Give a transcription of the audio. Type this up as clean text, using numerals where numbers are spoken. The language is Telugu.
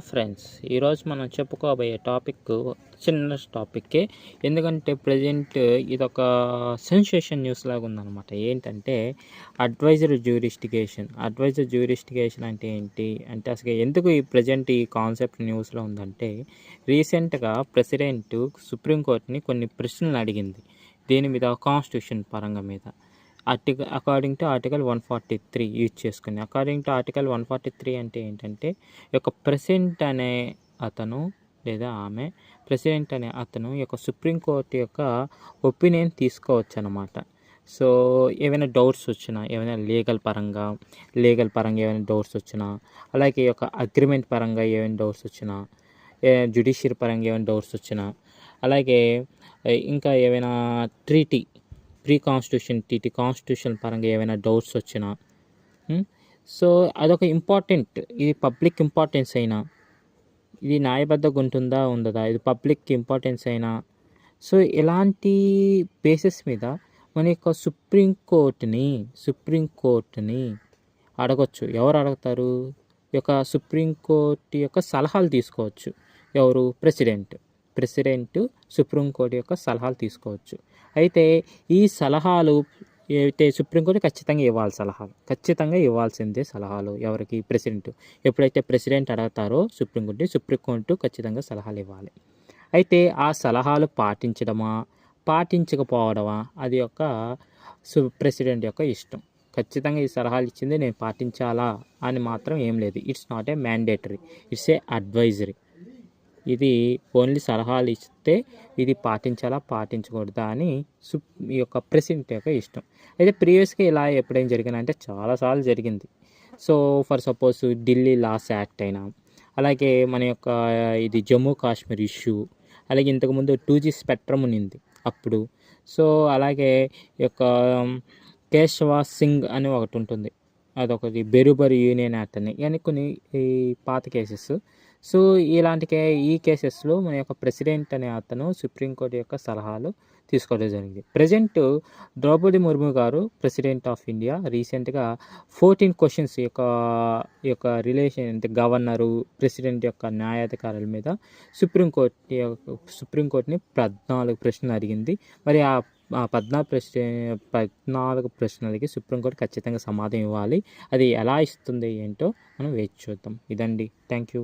ఫ్రెండ్స్, ఈరోజు మనం చెప్పుకోబోయే టాపిక్ చిన్న టాపిక్కే. ఎందుకంటే ప్రజెంట్ ఇదొక సెన్సేషన్ న్యూస్ లాగా ఉందన్నమాట. ఏంటంటే అడ్వైజర్ జ్యూరిస్టికేషన్ అంటే ఏంటి అంటే అసలు ఎందుకు ఈ ప్రజెంట్ ఈ కాన్సెప్ట్ న్యూస్లో ఉందంటే, రీసెంట్గా ప్రెసిడెంట్ సుప్రీంకోర్టుని కొన్ని ప్రశ్నలు అడిగింది దీని మీద, కాన్స్టిట్యూషన్ పరంగా మీద. అకార్డింగ్ టు ఆర్టికల్ 143 యూజ్ చేసుకుని. అకార్డింగ్ టు ఆర్టికల్ 143 అంటే ఏంటంటే, యొక్క ప్రెసిడెంట్ అనే అతను లేదా ఆమె, ప్రెసిడెంట్ అనే అతను యొక్క సుప్రీంకోర్టు యొక్క ఒపీనియన్ తీసుకోవచ్చు అన్నమాట. సో ఏవైనా డౌట్స్ వచ్చినా, ఏమైనా లీగల్ పరంగా ఏమైనా డౌట్స్ వచ్చినా, అలాగే ఈ యొక్క అగ్రిమెంట్ పరంగా ఏమైనా డౌట్స్ వచ్చినా, జ్యుడిషియరీ పరంగా ఏమైనా డౌట్స్ వచ్చినా, అలాగే ఇంకా ఏమైనా కాన్స్టిట్యూషన్ పరంగా ఏమైనా డౌట్స్ వచ్చినా, సో అదొక ఇంపార్టెంట్, ఇది పబ్లిక్ ఇంపార్టెన్స్ అయినా, ఇది న్యాయబద్ధంగా ఉంటుందా ఉండదా, ఇది పబ్లిక్ ఇంపార్టెన్స్ అయినా, సో ఇలాంటి బేసిస్ మీద మన యొక్క సుప్రీంకోర్టుని అడగొచ్చు. ఎవరు అడుగుతారు? ఈ యొక్క సుప్రీంకోర్టు యొక్క సలహాలు తీసుకోవచ్చు. ఎవరు? ప్రెసిడెంట్ సుప్రీంకోర్టు యొక్క సలహాలు తీసుకోవచ్చు. అయితే ఈ సలహాలు అయితే సుప్రీంకోర్టు ఖచ్చితంగా ఇవ్వాల్సిందే సలహాలు. ఎవరికి? ప్రెసిడెంట్. ఎప్పుడైతే ప్రెసిడెంట్ అడుగుతారో సుప్రీంకోర్టు ఖచ్చితంగా సలహాలు ఇవ్వాలి. అయితే ఆ సలహాలు పాటించకపోవడమా, అది యొక్క ప్రెసిడెంట్ యొక్క ఇష్టం. ఖచ్చితంగా ఈ సలహాలు ఇచ్చింది నేను పాటించాలా అని మాత్రం ఏం లేదు. It's not a mandatory, it's a advisory. ఇది ఓన్లీ సలహాలు ఇస్తే ఇది పాటించకూడదా అని ఈ యొక్క ప్రెసిడెంట్ యొక్క ఇష్టం. అయితే ప్రీవియస్గా ఇలా ఎప్పుడైనా జరిగిందంటే చాలాసార్లు జరిగింది. So for suppose Delhi loss act అయినా, అలాగే మన యొక్క ఇది జమ్మూ కాశ్మీర్ ఇష్యూ, అలాగే ఇంతకుముందు 2G స్పెక్ట్రమ్ ఉన్నింది అప్పుడు. సో అలాగే ఈ యొక్క కేశవ సింగ్ అని ఒకటి ఉంటుంది, అదొకటి బెరుబరి యూనియన్ యాక్ట్ అని, ఇవన్నీ కొన్ని ఈ పాత కేసెస్. సో ఈ కేసెస్లో మన యొక్క ప్రెసిడెంట్ అనే అతను సుప్రీంకోర్టు యొక్క సలహాలు తీసుకోవడం జరిగింది. ప్రజెంట్ ద్రౌపది ముర్ము గారు, ప్రెసిడెంట్ ఆఫ్ ఇండియా, రీసెంట్గా 14 క్వశ్చన్స్ యొక్క రిలేషన్ అంటే గవర్నరు, ప్రెసిడెంట్ యొక్క న్యాయాధికారుల మీద సుప్రీంకోర్టుని 14 ప్రశ్నలు అడిగింది. మరి ఆ 14 ప్రశ్నలకి సుప్రీంకోర్టు ఖచ్చితంగా సమాధానం ఇవ్వాలి. అది ఎలా ఇస్తుంది ఏంటో మనం వేచి చూద్దాం. ఇదండి. Thank you.